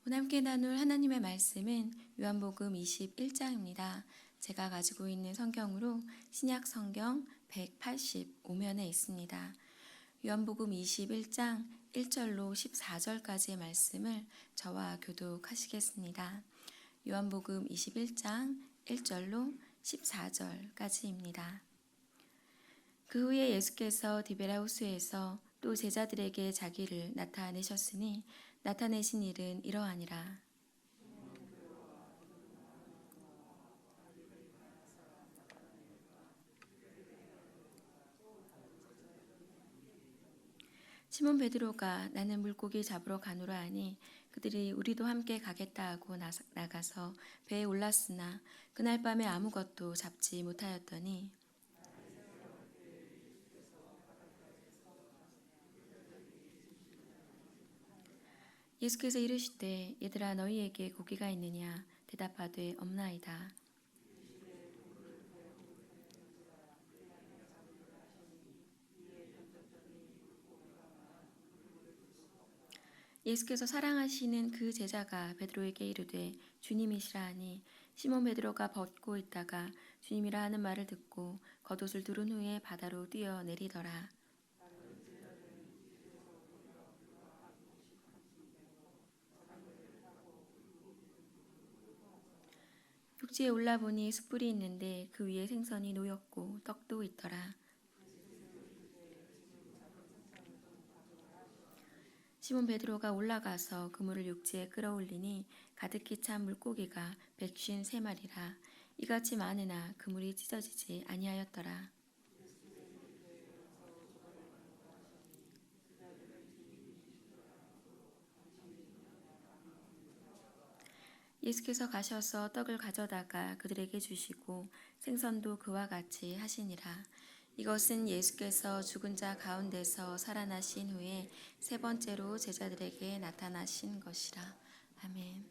오늘 함께 나눌 하나님의 말씀은 요한복음 21장입니다. 제가 가지고 있는 성경으로 신약 성경 185면에 있습니다. 요한복음 21장 1절로 14절까지의 말씀을 저와 교독하시겠습니다. 요한복음 21장 1절로 14절까지입니다. 그 후에 예수께서 디베라 호수에서 또 제자들에게 자기를 나타내셨으니 나타내신 일은 이러하니라. 시몬 베드로가 나는 물고기 잡으러 가노라 하니 그들이 우리도 함께 가겠다 하고 나가서 배에 올랐으나 그날 밤에 아무것도 잡지 못하였더니 예수께서 이르시되 얘들아 너희에게 고기가 있느냐 대답하되 없나이다. 예수께서 사랑하시는 그 제자가 베드로에게 이르되 주님이시라 하니 시몬 베드로가 벗고 있다가 주님이라 하는 말을 듣고 겉옷을 두른 후에 바다로 뛰어내리더라. 육지에 올라보니 숯불이 있는데 그 위에 생선이 놓였고 떡도 있더라. 시몬 베드로가 올라가서 그물을 육지에 끌어올리니 가득히 찬 물고기가 153마리라. 이같이 많으나 그물이 찢어지지 아니하였더라. 예수께서 가셔서 떡을 가져다가 그들에게 주시고 생선도 그와 같이 하시니라. 이것은 예수께서 죽은 자 가운데서 살아나신 후에 세 번째로 제자들에게 나타나신 것이라. 아멘.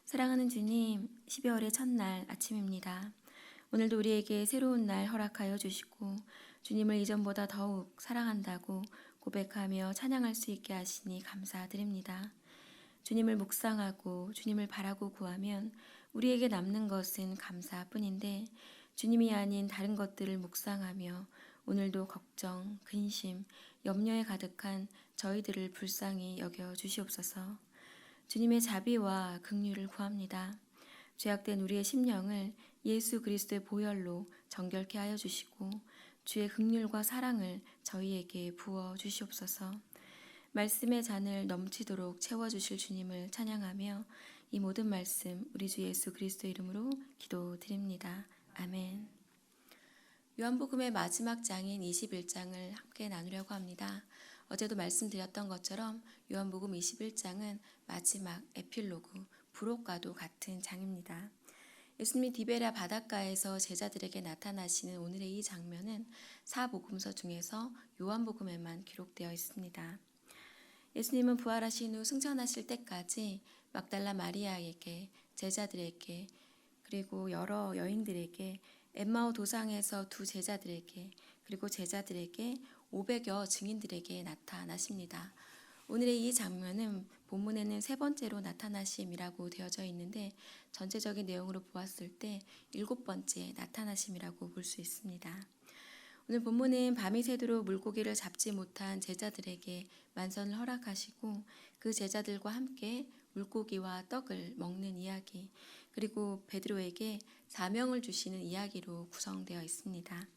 사랑하는 주님, 12월의 첫날 아침입니다. 오늘도 우리에게 새로운 날 허락하여 주시고 주님을 이전보다 더욱 사랑한다고 고백하며 찬양할 수 있게 하시니 감사드립니다. 주님을 묵상하고 주님을 바라고 구하면 우리에게 남는 것은 감사뿐인데 주님이 아닌 다른 것들을 묵상하며 오늘도 걱정, 근심, 염려에 가득한 저희들을 불쌍히 여겨 주시옵소서. 주님의 자비와 긍휼을 구합니다. 죄악된 우리의 심령을 예수 그리스도의 보혈로 정결케 하여 주시고 주의 긍휼과 사랑을 저희에게 부어 주시옵소서. 말씀의 잔을 넘치도록 채워주실 주님을 찬양하며 이 모든 말씀 우리 주 예수 그리스도 이름으로 기도드립니다. 아멘. 요한복음의 마지막 장인 21장을 함께 나누려고 합니다. 어제도 말씀드렸던 것처럼 요한복음 21장은 마지막 에필로그, 부록과도 같은 장입니다. 예수님이 디베랴 바닷가에서 제자들에게 나타나시는 오늘의 이 장면은 사복음서 중에서 요한복음에만 기록되어 있습니다. 예수님은 부활하신 후 승천하실 때까지 막달라 마리아에게, 제자들에게, 그리고 여러 여인들에게, 엠마오 도상에서 두 제자들에게, 그리고 제자들에게 500여 증인들에게 나타나십니다. 오늘의 이 장면은 본문에는 세 번째로 나타나심이라고 되어져 있는데 전체적인 내용으로 보았을 때 7번째 나타나심이라고 볼 수 있습니다. 오늘 본문은 밤이 새도록 물고기를 잡지 못한 제자들에게 만선을 허락하시고 그 제자들과 함께 물고기와 떡을 먹는 이야기, 그리고 베드로에게 사명을 주시는 이야기로 구성되어 있습니다.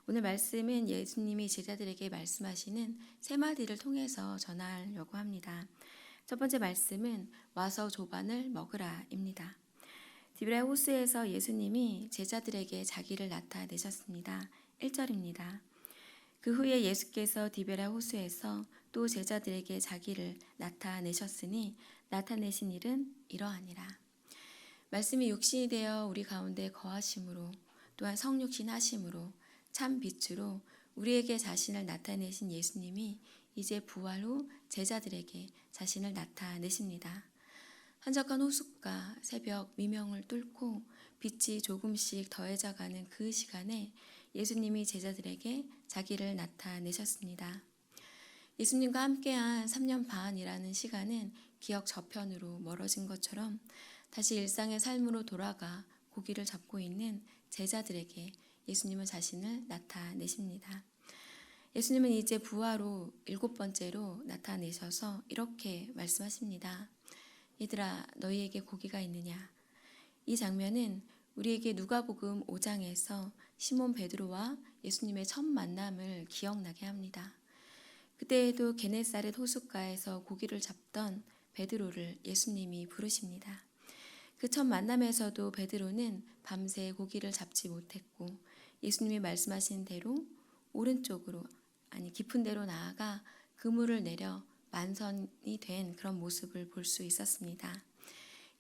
오늘 말씀은 예수님이 제자들에게 말씀하시는 세 마디를 통해서 전하려고 합니다. 첫 번째 말씀은 와서 조반을 먹으라입니다. 디베랴 호수에서 예수님이 제자들에게 자기를 나타내셨습니다. 1절입니다. 그 후에 예수께서 디베랴 호수에서 또 제자들에게 자기를 나타내셨으니 나타내신 일은 이러하니라. 말씀이 육신이 되어 우리 가운데 거하심으로 또한 성육신 하심으로 참 빛으로 우리에게 자신을 나타내신 예수님이 이제 부활 후 제자들에게 자신을 나타내십니다. 한적한 호숫가 새벽 미명을 뚫고 빛이 조금씩 더해져가는 그 시간에 예수님이 제자들에게 자기를 나타내셨습니다. 예수님과 함께한 3년 반이라는 시간은 기억 저편으로 멀어진 것처럼 다시 일상의 삶으로 돌아가 고기를 잡고 있는 제자들에게 예수님은 자신을 나타내십니다. 예수님은 이제 부활로 7번째로 나타내셔서 이렇게 말씀하십니다. 얘들아, 너희에게 고기가 있느냐? 이 장면은 우리에게 누가복음 5장에서 시몬 베드로와 예수님의 첫 만남을 기억나게 합니다. 그때에도 게네사렛 호숫가에서 고기를 잡던 베드로를 예수님이 부르십니다. 그 첫 만남에서도 베드로는 밤새 고기를 잡지 못했고 예수님이 말씀하신 대로 오른쪽으로 깊은 데로 나아가 그물을 내려 만선이 된 그런 모습을 볼 수 있었습니다.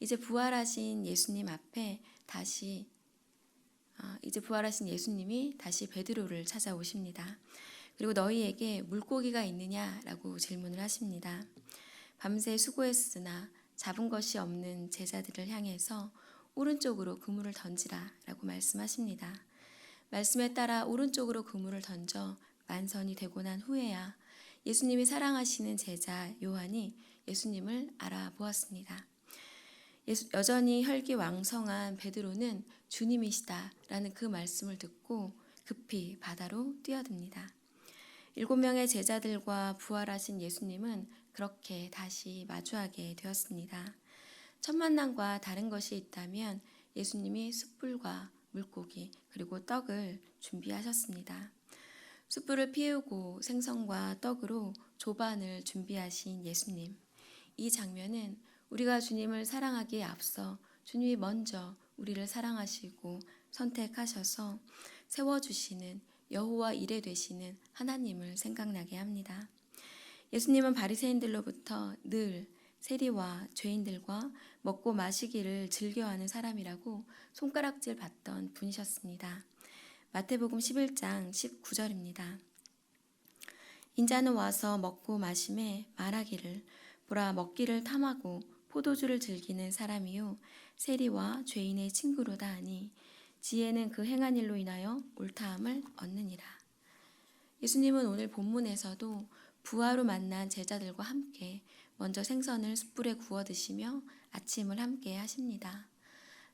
이제 부활하신 예수님이 다시 베드로를 찾아오십니다. 그리고 너희에게 물고기가 있느냐라고 질문을 하십니다. 밤새 수고했으나 잡은 것이 없는 제자들을 향해서 오른쪽으로 그물을 던지라라고 말씀하십니다. 말씀에 따라 오른쪽으로 그물을 던져 만선이 되고 난 후에야 예수님이 사랑하시는 제자 요한이 예수님을 알아보았습니다. 여전히 혈기왕성한 베드로는 주님이시다라는 그 말씀을 듣고 급히 바다로 뛰어듭니다. 7명의 제자들과 부활하신 예수님은 그렇게 다시 마주하게 되었습니다. 첫 만남과 다른 것이 있다면 예수님이 숯불과 물고기 그리고 떡을 준비하셨습니다. 숯불을 피우고 생선과 떡으로 조반을 준비하신 예수님. 이 장면은 우리가 주님을 사랑하기에 앞서 주님이 먼저 우리를 사랑하시고 선택하셔서 세워주시는 여호와 이레 되시는 하나님을 생각나게 합니다. 예수님은 바리새인들로부터 늘 세리와 죄인들과 먹고 마시기를 즐겨하는 사람이라고 손가락질 받던 분이셨습니다. 마태복음 11장 19절입니다. 인자는 와서 먹고 마심에 말하기를 보라 먹기를 탐하고 포도주를 즐기는 사람이요 세리와 죄인의 친구로다 하니 지혜는 그 행한 일로 인하여 옳다함을 얻느니라. 예수님은 오늘 본문에서도 부하로 만난 제자들과 함께 먼저 생선을 숯불에 구워 드시며 아침을 함께 하십니다.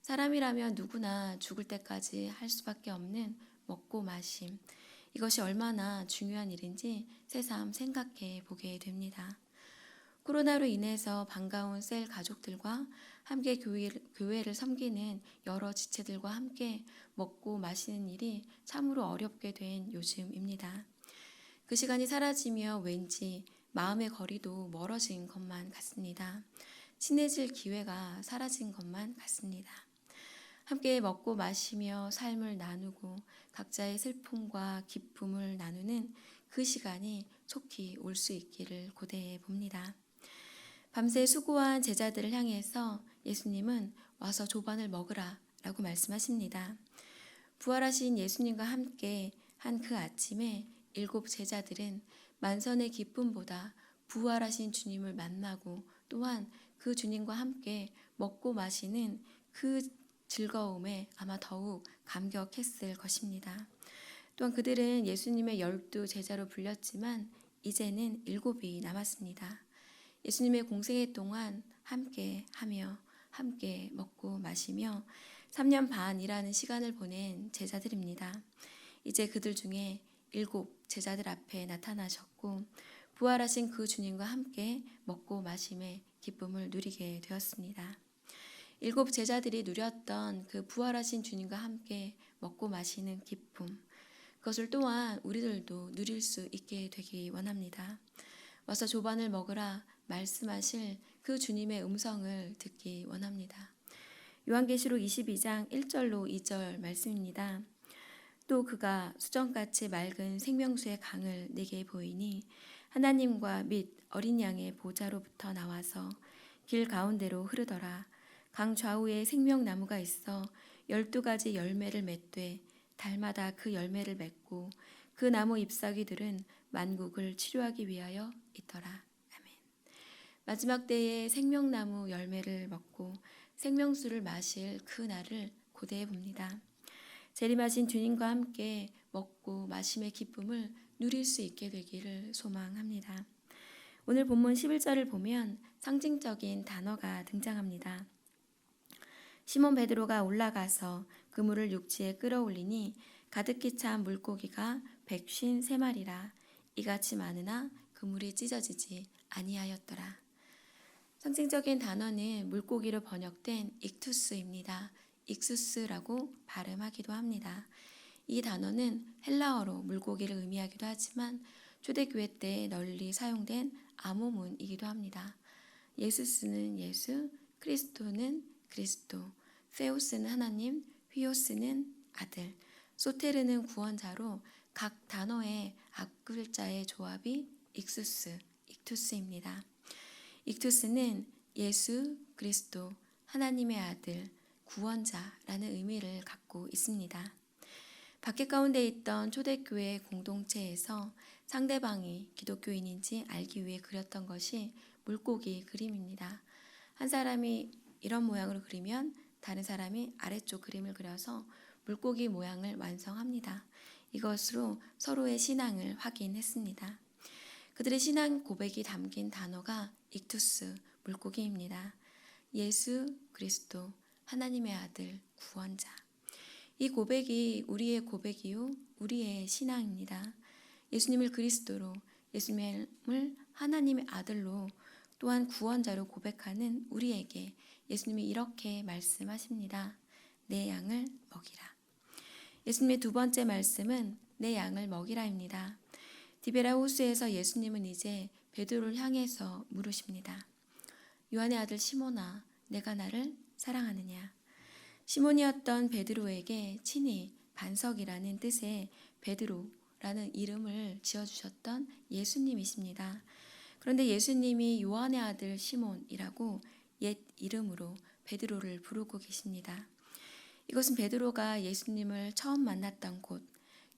사람이라면 누구나 죽을 때까지 할 수밖에 없는 먹고 마심. 이것이 얼마나 중요한 일인지 새삼 생각해 보게 됩니다. 코로나로 인해서 반가운 셀 가족들과 함께 교회를 섬기는 여러 지체들과 함께 먹고 마시는 일이 참으로 어렵게 된 요즘입니다. 그 시간이 사라지며 왠지 마음의 거리도 멀어진 것만 같습니다. 친해질 기회가 사라진 것만 같습니다. 함께 먹고 마시며 삶을 나누고 각자의 슬픔과 기쁨을 나누는 그 시간이 속히 올 수 있기를 고대해 봅니다. 밤새 수고한 제자들을 향해서 예수님은 와서 조반을 먹으라 라고 말씀하십니다. 부활하신 예수님과 함께 한 그 아침에 7 제자들은 만선의 기쁨보다 부활하신 주님을 만나고 또한 그 주님과 함께 먹고 마시는 그 즐거움에 아마 더욱 감격했을 것입니다. 또한 그들은 예수님의 12 제자로 불렸지만 이제는 7이 남았습니다. 예수님의 공생애 동안 함께 하며 함께 먹고 마시며 3년 반이라는 시간을 보낸 제자들입니다. 이제 그들 중에 7 제자들 앞에 나타나셨고 부활하신 그 주님과 함께 먹고 마심의 기쁨을 누리게 되었습니다. 7 제자들이 누렸던 그 부활하신 주님과 함께 먹고 마시는 기쁨, 그것을 또한 우리들도 누릴 수 있게 되기 원합니다. 와서 조반을 먹으라 말씀하실 그 주님의 음성을 듣기 원합니다. 요한계시록 22장 1절로 2절 말씀입니다. 또 그가 수정같이 맑은 생명수의 강을 내게 보이니 하나님과 및 어린 양의 보좌로부터 나와서 길 가운데로 흐르더라. 강 좌우에 생명나무가 있어 12가지 열매를 맺되 달마다 그 열매를 맺고 그 나무 잎사귀들은 만국을 치료하기 위하여 있더라. 아멘. 마지막 때에 생명나무 열매를 먹고 생명수를 마실 그 날을 고대해 봅니다. 재림하신 주님과 함께 먹고 마심의 기쁨을 누릴 수 있게 되기를 소망합니다. 오늘 본문 11절을 보면 상징적인 단어가 등장합니다. 시몬 베드로가 올라가서 그물을 육지에 끌어올리니 가득히 찬 물고기가 153마리라. 이같이 많으나 그물이 찢어지지 아니하였더라. 상징적인 단어는 물고기로 번역된 익투스입니다. 익수스라고 발음하기도 합니다. 이 단어는 헬라어로 물고기를 의미하기도 하지만 초대교회 때 널리 사용된 암호문이기도 합니다. 예수스는 예수, 크리스토는 그리스도, 세우스는 하나님, 휘오스는 아들, 소테르는 구원자로 각 단어의 앞글자의 조합이 익수스, 익투스입니다. 익투스는 예수, 그리스도, 하나님의 아들, 구원자라는 의미를 갖고 있습니다. 밖에 가운데 있던 초대교회 공동체에서 상대방이 기독교인인지 알기 위해 그렸던 것이 물고기 그림입니다. 한 사람이 이런 모양으로 그리면 다른 사람이 아래쪽 그림을 그려서 물고기 모양을 완성합니다. 이것으로 서로의 신앙을 확인했습니다. 그들의 신앙 고백이 담긴 단어가 익투스, 물고기입니다. 예수 그리스도, 하나님의 아들, 구원자. 이 고백이 우리의 고백이요, 우리의 신앙입니다. 예수님을 그리스도로, 예수님을 하나님의 아들로, 또한 구원자로 고백하는 우리에게 예수님이 이렇게 말씀하십니다. 내 양을 먹이라. 예수님의 두 번째 말씀은 내 양을 먹이라입니다. 디베라 호수에서 예수님은 이제 베드로를 향해서 물으십니다. 요한의 아들 시몬아, 내가 나를 사랑하느냐? 시몬이었던 베드로에게 친히 반석이라는 뜻의 베드로라는 이름을 지어주셨던 예수님이십니다. 그런데 예수님이 요한의 아들 시몬이라고 옛 이름으로 베드로를 부르고 계십니다. 이것은 베드로가 예수님을 처음 만났던 곳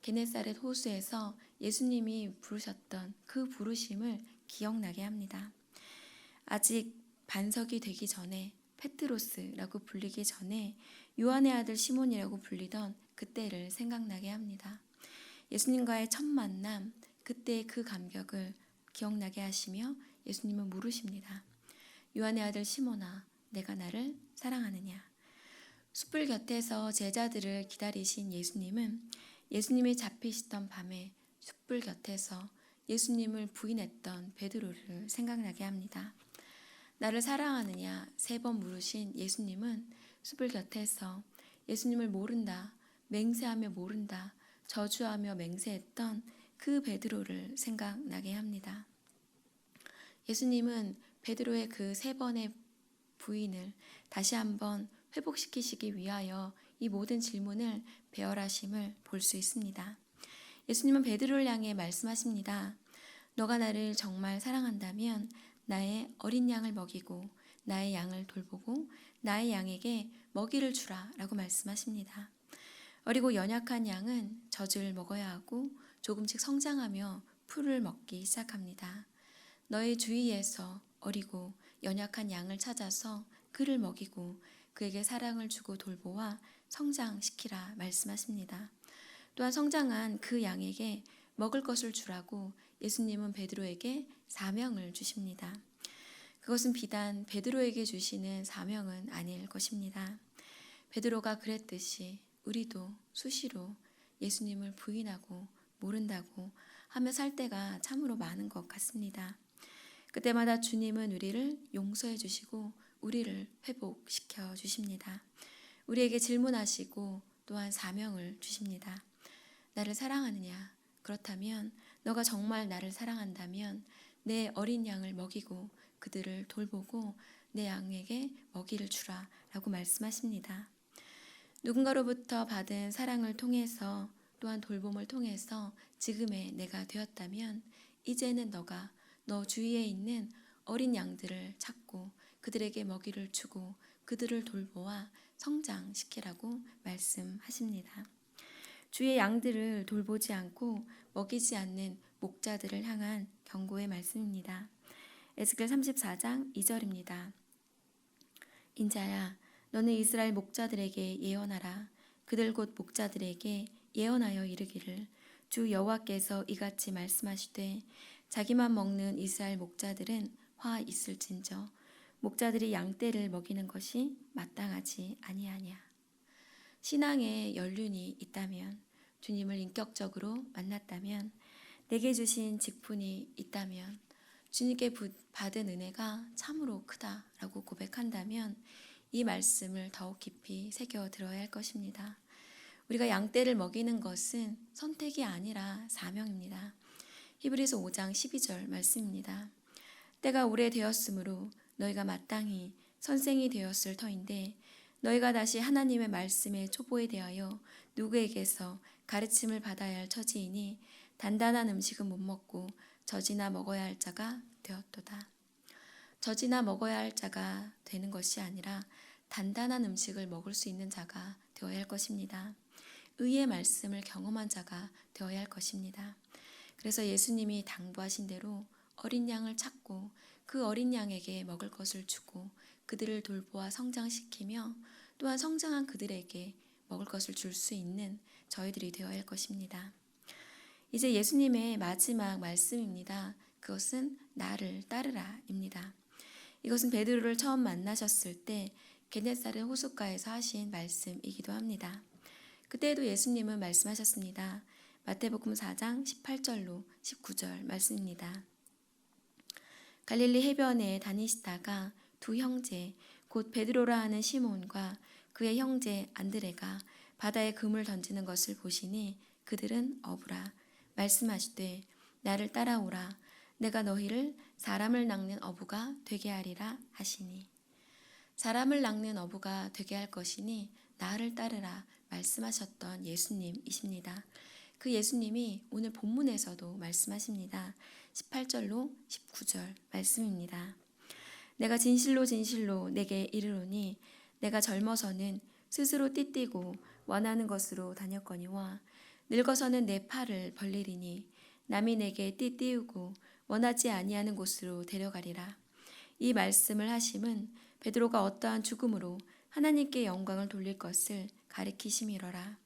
게네사렛 호수에서 예수님이 부르셨던 그 부르심을 기억나게 합니다. 아직 반석이 되기 전에 페트로스라고 불리기 전에 요한의 아들 시몬이라고 불리던 그때를 생각나게 합니다. 예수님과의 첫 만남, 그때의 그 감격을 기억나게 하시며 예수님은 물으십니다. 요한의 아들 시몬아, 내가 나를 사랑하느냐? 숯불 곁에서 제자들을 기다리신 예수님은 예수님이 잡히시던 밤에 숯불 곁에서 예수님을 부인했던 베드로를 생각나게 합니다. 나를 사랑하느냐 3번 물으신 예수님은 숯불 곁에서 예수님을 모른다, 맹세하며 모른다, 저주하며 맹세했던 그 베드로를 생각나게 합니다. 예수님은 베드로의 그 3번의 부인을 다시 한번 회복시키시기 위하여 이 모든 질문을 배열하심을 볼 수 있습니다. 예수님은 베드로를 향해 말씀하십니다. 너가 나를 정말 사랑한다면 나의 어린 양을 먹이고 나의 양을 돌보고 나의 양에게 먹이를 주라 라고 말씀하십니다. 어리고 연약한 양은 젖을 먹어야 하고 조금씩 성장하며 풀을 먹기 시작합니다. 너의 주위에서 어리고 연약한 양을 찾아서 그를 먹이고 그에게 사랑을 주고 돌보아 성장시키라 말씀하십니다. 또한 성장한 그 양에게 먹을 것을 주라고 예수님은 베드로에게 사명을 주십니다. 그것은 비단 베드로에게 주시는 사명은 아닐 것입니다. 베드로가 그랬듯이 우리도 수시로 예수님을 부인하고 모른다고 하며 살 때가 참으로 많은 것 같습니다. 그때마다 주님은 우리를 용서해 주시고 우리를 회복시켜 주십니다. 우리에게 질문하시고 또한 사명을 주십니다. 나를 사랑하느냐? 그렇다면 너가 정말 나를 사랑한다면 내 어린 양을 먹이고 그들을 돌보고 내 양에게 먹이를 주라 라고 말씀하십니다. 누군가로부터 받은 사랑을 통해서 또한 돌봄을 통해서 지금의 내가 되었다면 이제는 너가 너 주위에 있는 어린 양들을 찾고 그들에게 먹이를 주고 그들을 돌보아 성장시키라고 말씀하십니다. 주의 양들을 돌보지 않고 먹이지 않는 목자들을 향한 경고의 말씀입니다. 에스겔 34장 2절입니다. 인자야, 너는 이스라엘 목자들에게 예언하라. 그들 곧 목자들에게 예언하여 이르기를 주 여호와께서 이같이 말씀하시되 자기만 먹는 이스라엘 목자들은 화 있을진저 목자들이 양떼를 먹이는 것이 마땅하지 아니하냐. 신앙에 연륜이 있다면, 주님을 인격적으로 만났다면, 내게 주신 직분이 있다면, 주님께 받은 은혜가 참으로 크다라고 고백한다면 이 말씀을 더욱 깊이 새겨 들어야 할 것입니다. 우리가 양떼를 먹이는 것은 선택이 아니라 사명입니다. 히브리서 5장 12절 말씀입니다. 때가 오래되었으므로 너희가 마땅히 선생이 되었을 터인데 너희가 다시 하나님의 말씀의 초보에 대하여 누구에게서 가르침을 받아야 할 처지이니 단단한 음식은 못 먹고 젖이나 먹어야 할 자가 되었도다. 젖이나 먹어야 할 자가 되는 것이 아니라 단단한 음식을 먹을 수 있는 자가 되어야 할 것입니다. 의의 말씀을 경험한 자가 되어야 할 것입니다. 그래서 예수님이 당부하신 대로 어린 양을 찾고 그 어린 양에게 먹을 것을 주고 그들을 돌보아 성장시키며 또한 성장한 그들에게 먹을 것을 줄 수 있는 저희들이 되어야 할 것입니다. 이제 예수님의 마지막 말씀입니다. 그것은 나를 따르라입니다. 이것은 베드로를 처음 만나셨을 때 게네사렛 호숫가에서 하신 말씀이기도 합니다. 그때에도 예수님은 말씀하셨습니다. 마태복음 4장 18절로 19절 말씀입니다. 갈릴리 해변에 다니시다가 두 형제 곧 베드로라 하는 시몬과 그의 형제 안드레가 바다에 그물 던지는 것을 보시니 그들은 어부라 말씀하시되 나를 따라오라 내가 너희를 사람을 낚는 어부가 되게 하리라 하시니. 사람을 낚는 어부가 되게 할 것이니 나를 따르라 말씀하셨던 예수님이십니다. 그 예수님이 오늘 본문에서도 말씀하십니다. 18절로 19절 말씀입니다. 내가 진실로 진실로 내게 이르노니 내가 젊어서는 스스로 띠띠고 원하는 것으로 다녔거니와 늙어서는 내 팔을 벌리리니 남이 내게 띠띠우고 원하지 아니하는 곳으로 데려가리라. 이 말씀을 하심은 베드로가 어떠한 죽음으로 하나님께 영광을 돌릴 것을 가리키심이로라.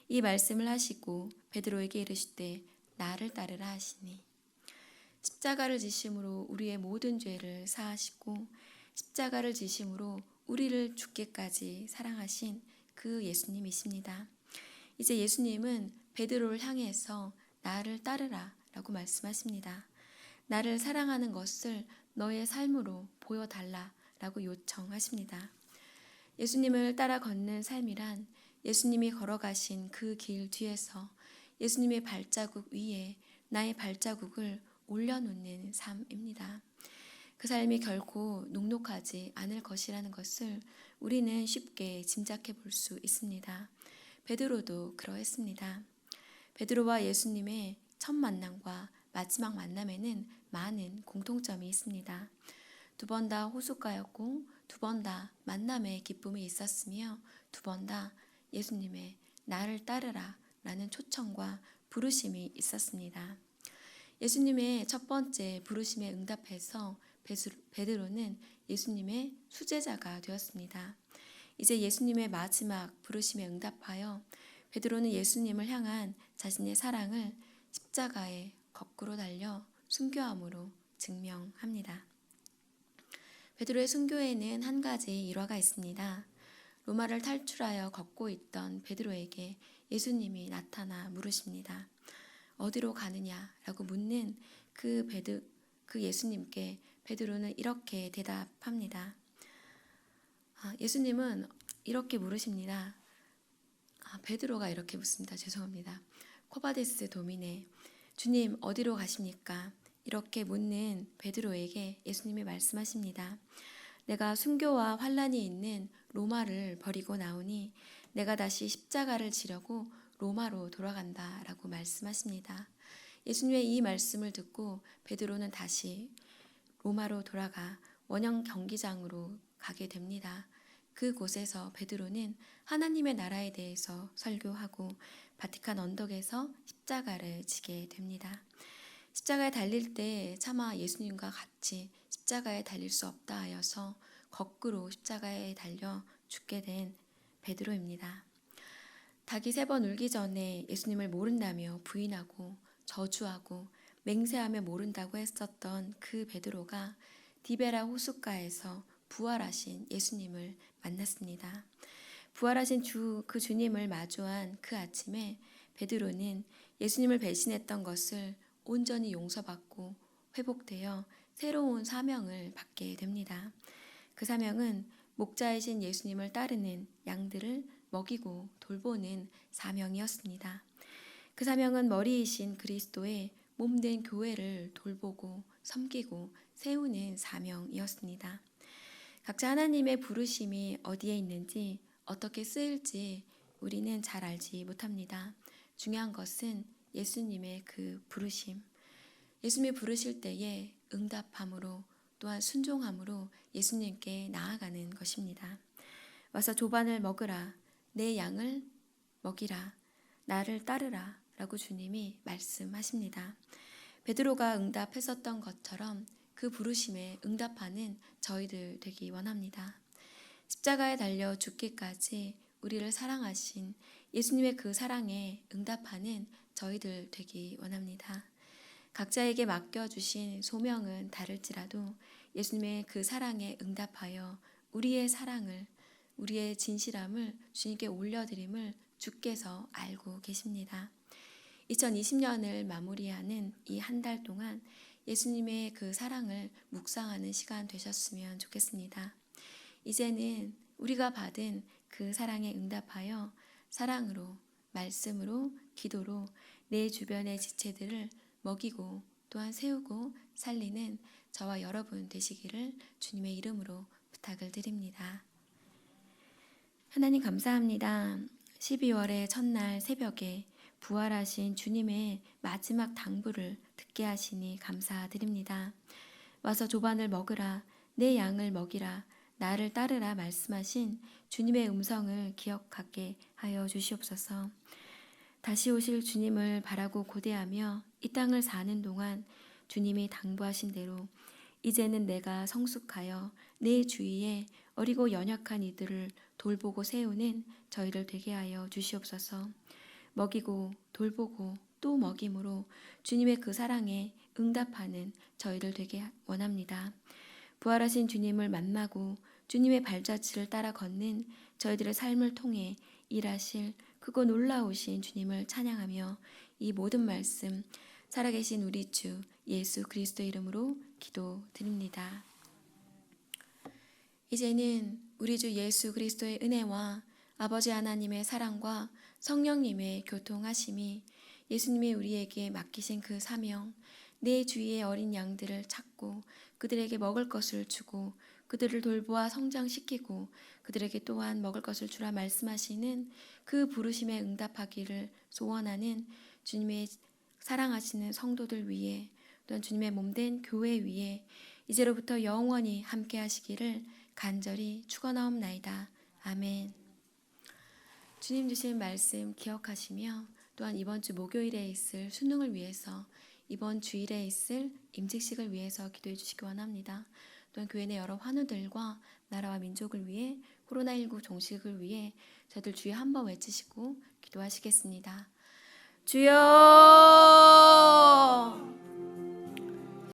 이 말씀을 하시고 베드로에게 이르시되 나를 따르라 하시니. 십자가를 지심으로 우리의 모든 죄를 사하시고 십자가를 지심으로 우리를 죽게까지 사랑하신 그 예수님이십니다. 이제 예수님은 베드로를 향해서 나를 따르라 라고 말씀하십니다. 나를 사랑하는 것을 너의 삶으로 보여달라 라고 요청하십니다. 예수님을 따라 걷는 삶이란 예수님이 걸어가신 그 길 뒤에서 예수님의 발자국 위에 나의 발자국을 올려놓는 삶입니다. 그 삶이 결코 녹록하지 않을 것이라는 것을 우리는 쉽게 짐작해 볼 수 있습니다. 베드로도 그러했습니다. 베드로와 예수님의 첫 만남과 마지막 만남에는 많은 공통점이 있습니다. 두 번 다 호숫가였고 두 번 다 만남의 기쁨이 있었으며 두 번 다 예수님의 나를 따르라 라는 초청과 부르심이 있었습니다. 예수님의 첫 번째 부르심에 응답해서 베드로는 예수님의 수제자가 되었습니다. 이제 예수님의 마지막 부르심에 응답하여 베드로는 예수님을 향한 자신의 사랑을 십자가에 거꾸로 달려 순교함으로 증명합니다. 베드로의 순교에는 한 가지 일화가 있습니다. 로마를 탈출하여 걷고 있던 베드로에게 예수님이 나타나 물으십니다. 어디로 가느냐라고 묻는 그 예수님께 베드로는 이렇게 대답합니다. 예수님은 이렇게 물으십니다. 베드로가 이렇게 묻습니다. 죄송합니다. 코바데스 도미네, 주님 어디로 가십니까? 이렇게 묻는 베드로에게 예수님이 말씀하십니다. 내가 순교와 환난이 있는 로마를 버리고 나오니 내가 다시 십자가를 지려고 로마로 돌아간다라고 말씀하십니다. 예수님의 이 말씀을 듣고 베드로는 다시 로마로 돌아가 원형 경기장으로 가게 됩니다. 그곳에서 베드로는 하나님의 나라에 대해서 설교하고 바티칸 언덕에서 십자가를 지게 됩니다. 십자가에 달릴 때 차마 예수님과 같이 십자가에 달릴 수 없다 하여서 거꾸로 십자가에 달려 죽게 된 베드로입니다. 닭이 3번 울기 전에 예수님을 모른다며 부인하고 저주하고 맹세하며 모른다고 했었던 그 베드로가 디베라 호숫가에서 부활하신 예수님을 만났습니다. 부활하신 그 주님을 마주한 그 아침에 베드로는 예수님을 배신했던 것을 온전히 용서받고 회복되어 새로운 사명을 받게 됩니다. 그 사명은 목자이신 예수님을 따르는 양들을 먹이고 돌보는 사명이었습니다. 그 사명은 머리이신 그리스도의 몸된 교회를 돌보고 섬기고 세우는 사명이었습니다. 각자 하나님의 부르심이 어디에 있는지 어떻게 쓰일지 우리는 잘 알지 못합니다. 중요한 것은 예수님의 그 부르심, 예수님이 부르실 때에 응답함으로 또한 순종함으로 예수님께 나아가는 것입니다. 와서 조반을 먹으라, 내 양을 먹이라, 나를 따르라 라고 주님이 말씀하십니다. 베드로가 응답했었던 것처럼 그 부르심에 응답하는 저희들 되기 원합니다. 십자가에 달려 죽기까지 우리를 사랑하신 예수님의 그 사랑에 응답하는 저희들 되기 원합니다. 각자에게 맡겨주신 소명은 다를지라도 예수님의 그 사랑에 응답하여 우리의 사랑을, 우리의 진실함을 주님께 올려드림을 주께서 알고 계십니다. 2020년을 마무리하는 이 한 달 동안 예수님의 그 사랑을 묵상하는 시간 되셨으면 좋겠습니다. 이제는 우리가 받은 그 사랑에 응답하여 사랑으로, 말씀으로, 기도로 내 주변의 지체들을 먹이고 또한 세우고 살리는 저와 여러분 되시기를 주님의 이름으로 부탁을 드립니다. 하나님 감사합니다. 12월의 첫날 새벽에 부활하신 주님의 마지막 당부를 듣게 하시니 감사드립니다. 와서 조반을 먹으라, 내 양을 먹이라, 나를 따르라 말씀하신 주님의 음성을 기억하게 하여 주시옵소서. 다시 오실 주님을 바라고 고대하며 이 땅을 사는 동안 주님이 당부하신 대로 이제는 내가 성숙하여 내 주위에 어리고 연약한 이들을 돌보고 세우는 저희를 되게 하여 주시옵소서. 먹이고 돌보고 또 먹임으로 주님의 그 사랑에 응답하는 저희를 되게 원합니다. 부활하신 주님을 만나고 주님의 발자취를 따라 걷는 저희들의 삶을 통해 일하실 크고 놀라우신 주님을 찬양하며 이 모든 말씀 살아계신 우리 주 예수 그리스도 이름으로 기도드립니다. 이제는 우리 주 예수 그리스도의 은혜와 아버지 하나님의 사랑과 성령님의 교통하심이 예수님이 우리에게 맡기신 그 사명, 내 주위의 어린 양들을 찾고 그들에게 먹을 것을 주고 그들을 돌보아 성장시키고 그들에게 또한 먹을 것을 주라 말씀하시는 그 부르심에 응답하기를 소원하는 주님의 사랑하시는 성도들 위에 또한 주님의 몸된 교회 위에 이제로부터 영원히 함께 하시기를 간절히 축원하옵나이다. 아멘. 주님 주신 말씀 기억하시며 또한 이번 주 목요일에 있을 수능을 위해서 이번 주일에 있을 임직식을 위해서 기도해 주시기 원합니다. 또한 교회 내 여러 환우들과 나라와 민족을 위해 코로나19 종식을 위해 저들 주여 한번 외치시고 기도하시겠습니다. 주여